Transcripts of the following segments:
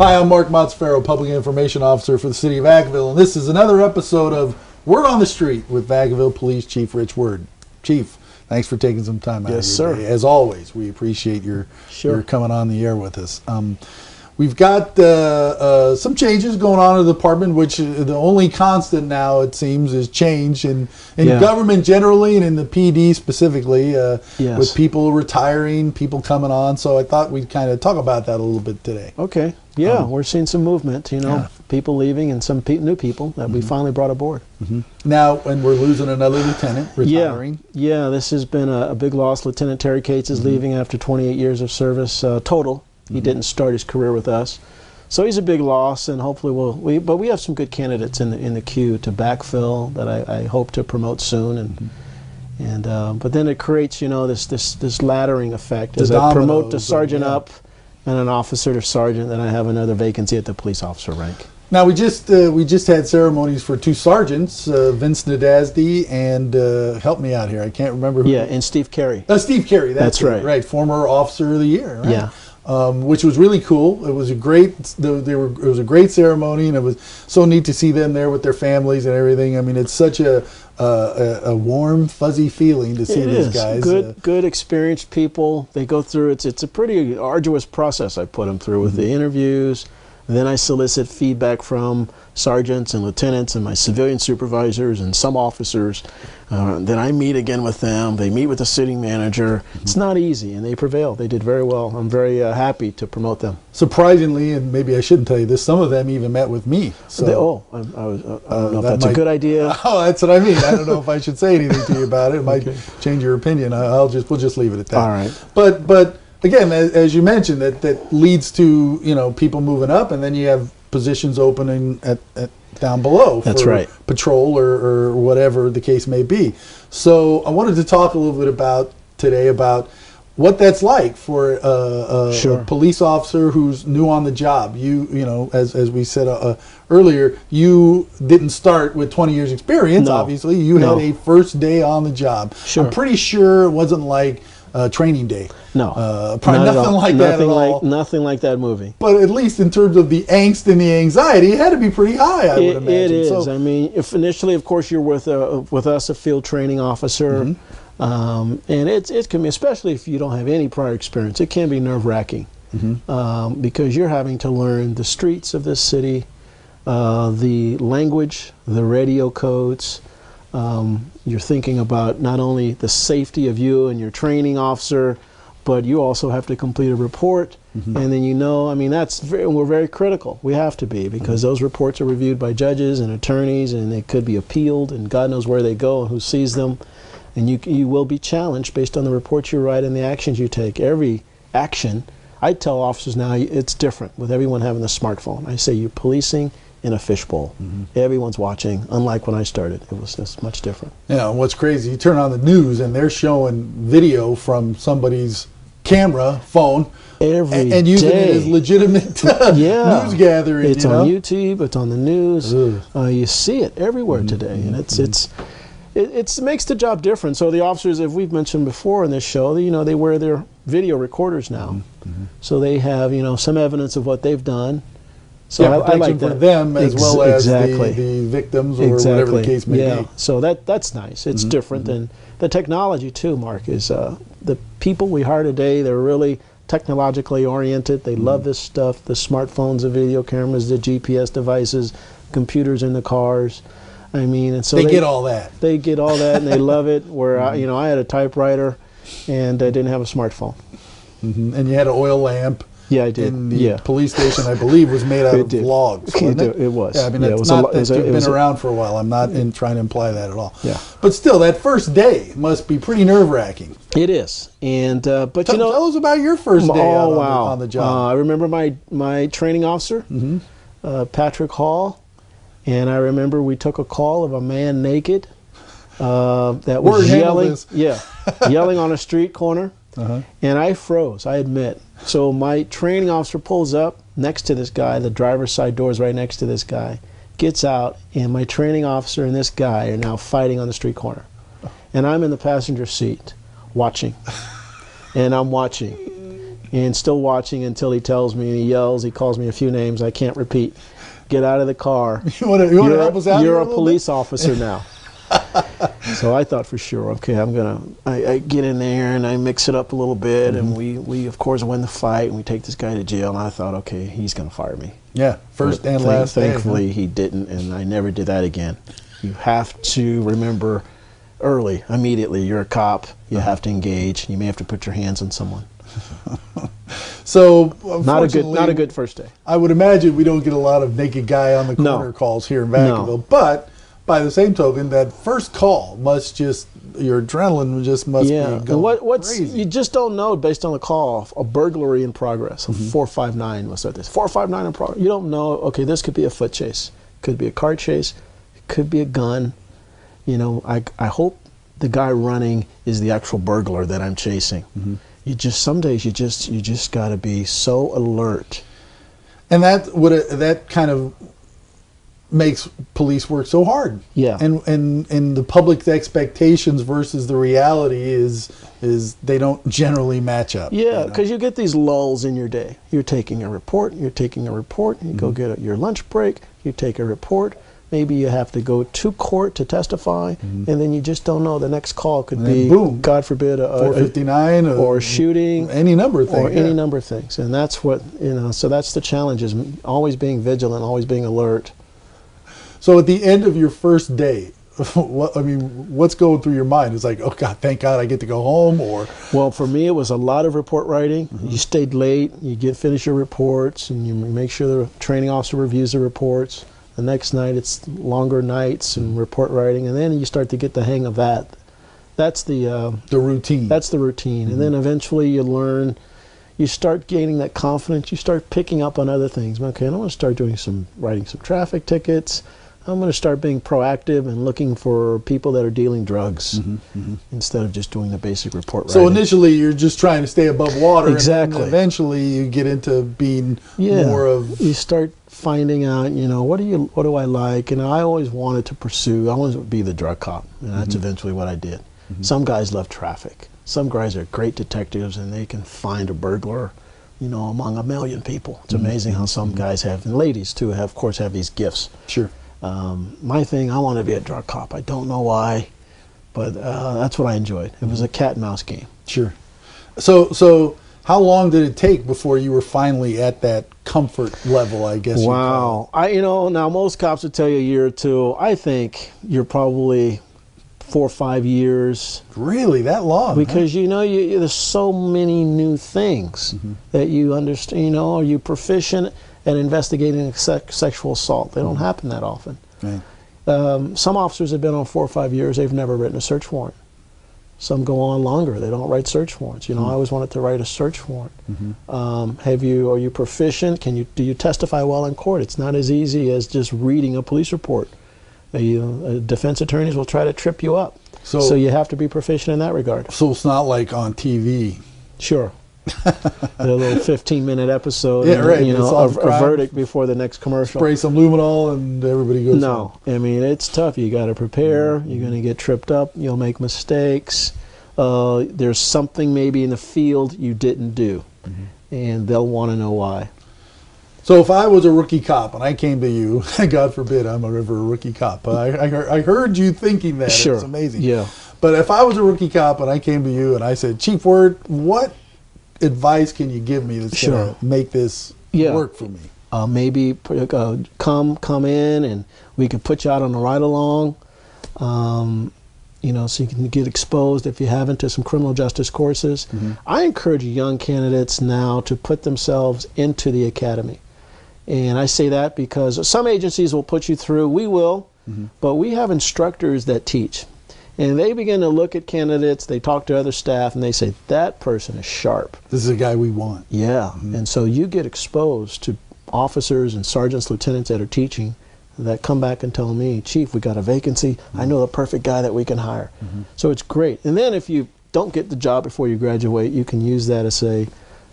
Hi, I'm Mark Motzfero, Public Information Officer for the City of Vacaville, and this is another episode of Word on the Street with Vacaville Police Chief Rich Word. Chief, thanks for taking some time out of your day. As always, we appreciate your coming on the air with us. We've got some changes going on in the department, which the only constant now, it seems, is change in government generally and in the PD specifically, with people retiring, people coming on. So I thought we'd kind of talk about that a little bit today. Okay. Yeah, we're seeing some movement, people leaving and some new people that we finally brought aboard. Now, and we're losing another lieutenant, retiring. Yeah, this has been a big loss. Lieutenant Terry Cates is leaving after 28 years of service total. He didn't start his career with us, so he's a big loss. And hopefully but we have some good candidates in the queue to backfill that I hope to promote soon. But then it creates this laddering effect as I promote the sergeant up and an officer to sergeant. Then I have another vacancy at the police officer rank. Now we just had ceremonies for two sergeants, Vince Nadasdy and help me out here. I can't remember who. Yeah, and Steve Carey. Steve Carey. That's right. Right, former Officer of the Year. Right? Yeah. Which was really cool. It was a great. It was a great ceremony, and it was so neat to see them there with their families and everything. I mean, it's such a warm, fuzzy feeling to see these guys. Good, experienced people. They go through. It's a pretty arduous process I put them through with the interviews. Then I solicit feedback from sergeants and lieutenants and my civilian supervisors and some officers. Then I meet again with them. They meet with the city manager. It's not easy, and they prevail. They did very well. I'm very happy to promote them. Surprisingly, and maybe I shouldn't tell you this, some of them even met with me. So I don't know if that's a good idea. Oh, that's what I mean. I don't know if I should say anything to you about it. It might change your opinion. We'll just leave it at that. All right. But again, as you mentioned, that leads to people moving up, and then you have positions opening at down below for patrol or whatever the case may be. So I wanted to talk a little bit about what that's like for a police officer who's new on the job. As we said earlier, you didn't start with 20 years experience. No. Obviously, you had a first day on the job. Sure. I'm pretty sure it wasn't like training day. No, probably nothing like that at all. Nothing like that movie. But at least in terms of the angst and the anxiety, it had to be pretty high. I would imagine. It is. So, I mean, if initially, of course, you're with us, a field training officer, and it can be, especially if you don't have any prior experience, it can be nerve-wracking because you're having to learn the streets of this city, the language, the radio codes. You're thinking about not only the safety of you and your training officer, but you also have to complete a report. And then I mean, we're very critical. We have to be, because those reports are reviewed by judges and attorneys, and they could be appealed, and God knows where they go and who sees them. And you will be challenged based on the reports you write and the actions you take. Every action, I tell officers now, it's different with everyone having a smartphone. I say you're policing in a fishbowl. Everyone's watching, unlike when I started. It was just much different. Yeah, what's crazy, you turn on the news and they're showing video from somebody's camera, phone, and using it as legitimate news gathering. It's on YouTube, it's on the news. You see it everywhere today, and it makes the job different. So the officers, as we've mentioned before in this show, they wear their video recorders now. So they have some evidence of what they've done. So I like that. For them as well as the victims or whatever the case may be. So that's nice. It's different. And the technology too, Mark, is the people we hire today, they're really technologically oriented. They love this stuff, the smartphones, the video cameras, the GPS devices, computers in the cars. I mean, and so they get all that. They get all that, and they love it. Where I had a typewriter, and I didn't have a smartphone. And you had an oil lamp. Yeah, I did. In the police station, I believe, was made out of logs. It was. Yeah, I mean, it's been around for a while. I'm not trying to imply that at all. Yeah. But still, that first day must be pretty nerve-wracking. It is. And but tell us about your first day on the job. I remember my training officer, Patrick Hall, and I remember we took a call of a man naked that was yelling. Yelling on a street corner. And I froze, I admit. So my training officer pulls up next to this guy, the driver's side door is right next to this guy, gets out, and my training officer and this guy are now fighting on the street corner. And I'm in the passenger seat watching. And I'm watching. and still watching until he tells me, and he yells, he calls me a few names I can't repeat. Get out of the car. You want to help us out? You're a police officer now. So I thought for sure, okay, I get in there and I mix it up a little bit, and we of course win the fight, and we take this guy to jail, and I thought, okay, he's going to fire me. Yeah, first and last day. Thankfully, he didn't, and I never did that again. You have to remember early, immediately, you're a cop, you have to engage, you may have to put your hands on someone. So not a good first day. I would imagine we don't get a lot of naked guy on the corner calls here in Vacaville, but by the same token, that first call must just, your adrenaline just must be going crazy. You just don't know based on the call. A burglary in progress, a 459 was at this 459 in progress. You don't know. Okay, this could be a foot chase, could be a car chase, it could be a gun. You know, I hope the guy running is the actual burglar that I'm chasing. You just, some days you just got to be so alert. And that kind of makes police work so hard. Yeah. And the public's expectations versus the reality is they don't generally match up. Yeah, because you get these lulls in your day. You're taking a report, you go get your lunch break, you take a report, maybe you have to go to court to testify, and then you just don't know. The next call could be, boom, God forbid, a 459 or shooting, any number of things. Or any number of things. And that's what, so that's the challenge, is always being vigilant, always being alert. So at the end of your first day, what's going through your mind? It's like, oh God, thank God I get to go home, or? Well, for me, it was a lot of report writing. You stayed late, you finish your reports, and you make sure the training officer reviews the reports. The next night, it's longer nights and report writing, and then you start to get the hang of that. That's the routine. That's the routine, and then eventually you learn. You start gaining that confidence. You start picking up on other things. Okay, I'm going to start writing some traffic tickets. I'm going to start being proactive and looking for people that are dealing drugs instead of just doing the basic report writing. So initially you're just trying to stay above water. Exactly. And eventually you get into being more of... You start finding out, what do I like? And I always wanted to pursue, I wanted to be the drug cop. And that's eventually what I did. Some guys love traffic. Some guys are great detectives, and they can find a burglar, among a million people. It's amazing how some guys have, and ladies too, of course, have these gifts. Sure. My thing, I want to be a drug cop. I don't know why, but that's what I enjoyed. It was a cat and mouse game. Sure. So how long did it take before you were finally at that comfort level, I guess? Wow. Now most cops would tell you a year or two. I think you're probably 4 or 5 years. Really, that long? Because there's so many new things that you understand. Are you proficient at investigating sexual assault? They don't happen that often. Right. Some officers have been on 4 or 5 years. They've never written a search warrant. Some go on longer. They don't write search warrants. I always wanted to write a search warrant. Are you proficient? Do you testify well in court? It's not as easy as just reading a police report. Defense attorneys will try to trip you up. So you have to be proficient in that regard. So it's not like on TV. Sure. A little 15-minute episode, right. A verdict before the next commercial. Spray some luminol and everybody goes home. It's tough. You got to prepare. You're going to get tripped up. You'll make mistakes. There's something maybe in the field you didn't do, and they'll want to know why. So if I was a rookie cop and I came to you, God forbid I'm ever a rookie cop, but I heard you thinking that. Sure. It's amazing. Yeah. But if I was a rookie cop and I came to you and I said, Chief Word, what advice can you give me that's going to make this work for me? Maybe come in and we could put you out on a ride along, so you can get exposed if you haven't to some criminal justice courses. I encourage young candidates now to put themselves into the academy. And I say that because some agencies will put you through, we will, but we have instructors that teach. And they begin to look at candidates, they talk to other staff, and they say, that person is sharp. This is a guy we want. Yeah, and so you get exposed to officers and sergeants, lieutenants that are teaching that come back and tell me, Chief, we got a vacancy. I know the perfect guy that we can hire. So it's great. And then if you don't get the job before you graduate, you can use that as a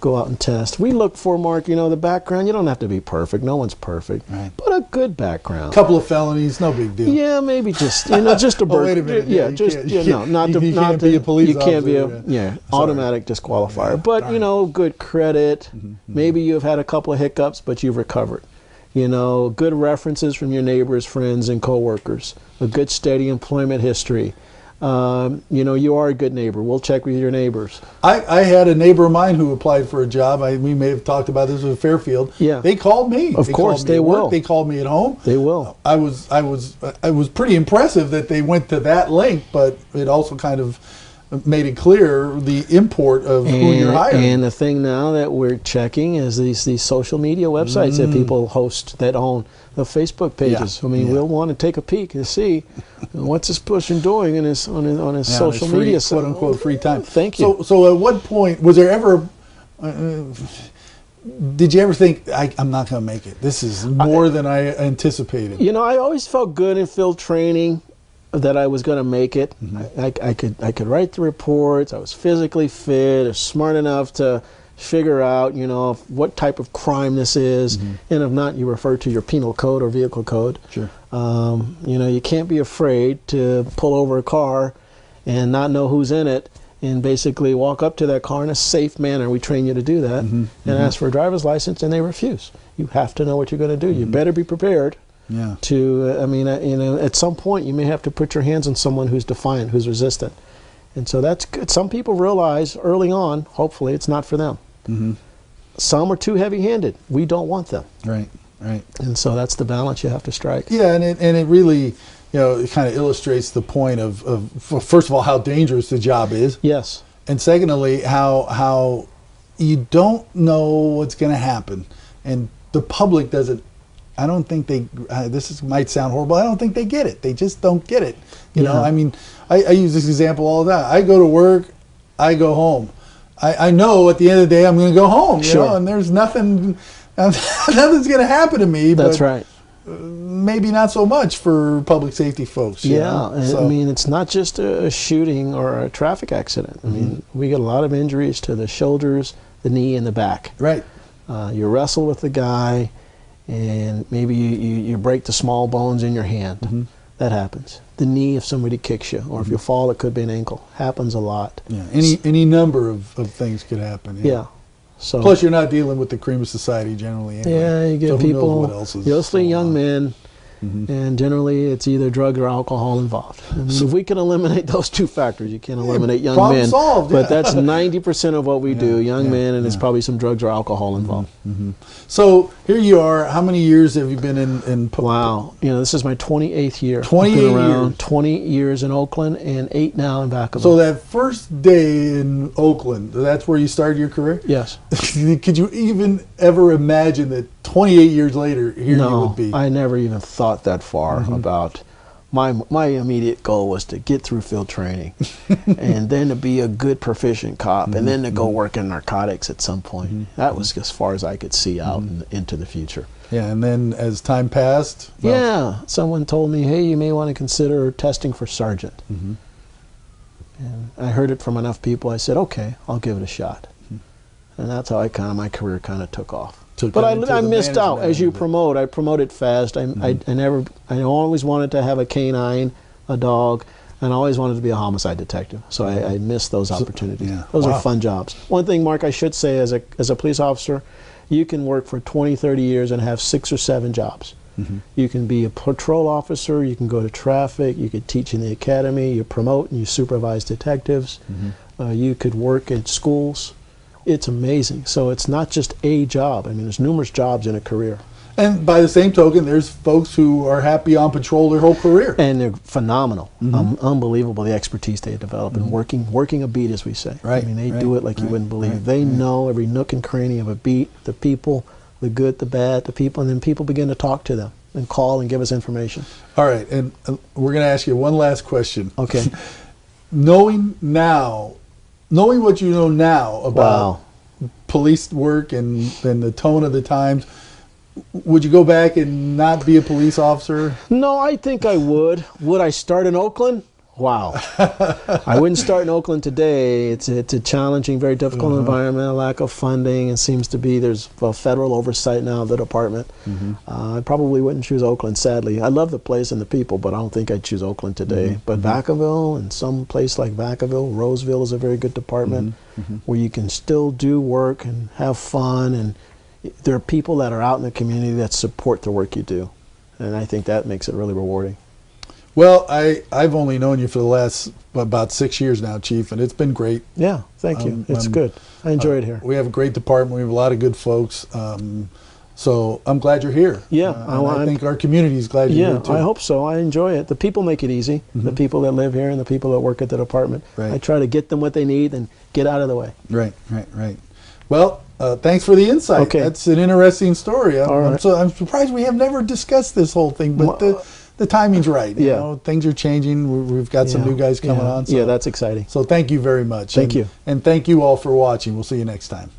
go out and test. We look for, Mark, you know, the background. You don't have to be perfect. No one's perfect. Right. But a good background. Couple of felonies, no big deal. Yeah, maybe just, you know, just a birth. Wait a minute. Yeah, just, you know, not you to, can't not be to, a police you can't be a, officer, automatic disqualifier. Yeah, but, you know, good credit. Maybe you've had a couple of hiccups, but you've recovered. You know, good references from your neighbors, friends, and coworkers. A good, steady employment history. You know, you are a good neighbor. We'll check with your neighbors. I had a neighbor of mine who applied for a job. We may have talked about this with Fairfield. Yeah. They called me. Of course, they will. They called me at home. They will. I was pretty impressive that they went to that length, but it also kind of made it clear the import of who you're hiring. And the thing now that we're checking is these social media websites that people host that own the Facebook pages. Yeah. I mean, we'll want to take a peek and see what's this person doing in his on his social media site. Quote unquote free time. Thank you. So at what point was there ever? Did you ever think I'm not going to make it? This is more than I anticipated. You know, I always felt good in field training that I was going to make it. I could write the reports. I was physically fit, or smart enough to figure out, you know, what type of crime this is, and if not, you refer to your penal code or vehicle code. Sure. You know, you can't be afraid to pull over a car and not know who's in it, and basically walk up to that car in a safe manner. We train you to do that, and ask for a driver's license, and they refuse. You have to know what you're going to do. You better be prepared. Yeah. To, I mean, you know, at some point you may have to put your hands on someone who's defiant, who's resistant. And so that's good. Some people realize early on, hopefully, it's not for them. Some are too heavy-handed. We don't want them. Right, right. And so that's the balance you have to strike. Yeah, and it really, you know, it kind of illustrates the point of first of all, how dangerous the job is. Yes. And secondly, how you don't know what's going to happen. And the public doesn't, I don't think they, might sound horrible, I don't think they get it. They just don't get it. You know, I mean, I use this example all the time. I go to work, I go home. I know at the end of the day I'm going to go home, you know, and there's nothing's going to happen to me. That's but right. Maybe not so much for public safety folks. Yeah, so, I mean, it's not just a shooting or a traffic accident. I mean, we get a lot of injuries to the shoulders, the knee, and the back. Right. You wrestle with the guy, and maybe you break the small bones in your hand. That happens. The knee, if somebody kicks you, or if you fall, it could be an ankle. Happens a lot. Yeah, any number of things could happen. Yeah. So plus, you're not dealing with the cream of society generally. Anyway. Yeah, you get so people, what else is mostly young men, and generally it's either drugs or alcohol involved. I mean, if we can eliminate those two factors, you can't eliminate young men. Solved, but that's 90% of what we do, young men, and it's probably some drugs or alcohol involved. So here you are. How many years have you been in? Wow, you know, this is my 28th year. 28 years. 20 years in Oakland and 8 now in Vacaville. So that first day in Oakland, that's where you started your career? Yes. Could you even ever imagine that 28 years later here you would be? No, I never even thought that far about. My immediate goal was to get through field training and then to be a good proficient cop and then to go work in narcotics at some point. That was as far as I could see out into the future. Yeah, and then as time passed? Well, yeah, someone told me, hey, you may want to consider testing for sergeant. And I heard it from enough people, I said, okay, I'll give it a shot. And that's how my career kind of took off. But I missed out. As you promote, I promoted fast. I always wanted to have a canine, a dog, and I always wanted to be a homicide detective. So I missed those opportunities. Those are fun jobs. One thing, Mark, I should say, as a police officer, you can work for 20, 30 years and have 6 or 7 jobs. You can be a patrol officer, you can go to traffic, you could teach in the academy, you promote and you supervise detectives, you could work at schools. It's amazing. So it's not just a job. I mean, there's numerous jobs in a career. And by the same token, there's folks who are happy on patrol their whole career. And they're phenomenal. Unbelievable, the expertise they develop in working a beat, as we say. Right. I mean, they do it like you wouldn't believe. They know every nook and cranny of a beat, the people, the good, the bad, the people, and then people begin to talk to them and call and give us information. All right, and we're going to ask you one last question. Okay. Knowing what you know now about police work and the tone of the times, would you go back and not be a police officer? No, I think I would. Would I start in Oakland? wow. I wouldn't start in Oakland today. It's a challenging, very difficult environment, a lack of funding. It seems to be there's federal oversight now of the department. I probably wouldn't choose Oakland, sadly. I love the place and the people, but I don't think I'd choose Oakland today. But Vacaville and some place like Vacaville, Roseville is a very good department where you can still do work and have fun, and there are people that are out in the community that support the work you do. And I think that makes it really rewarding. Well, I've only known you for the last about 6 years now, Chief, and it's been great. Yeah, thank you. It's good. I enjoy it here. We have a great department. We have a lot of good folks. So I'm glad you're here. Yeah. I think our community is glad you're here, too. I hope so. I enjoy it. The people make it easy, the people that live here and the people that work at the department. Right. I try to get them what they need and get out of the way. Right. Well, thanks for the insight. Okay. That's an interesting story. All right. I'm surprised we have never discussed this whole thing, but the timing's right. You know, things are changing. We've got some new guys coming on. So. Yeah, that's exciting. So thank you very much. Thank you. And thank you all for watching. We'll see you next time.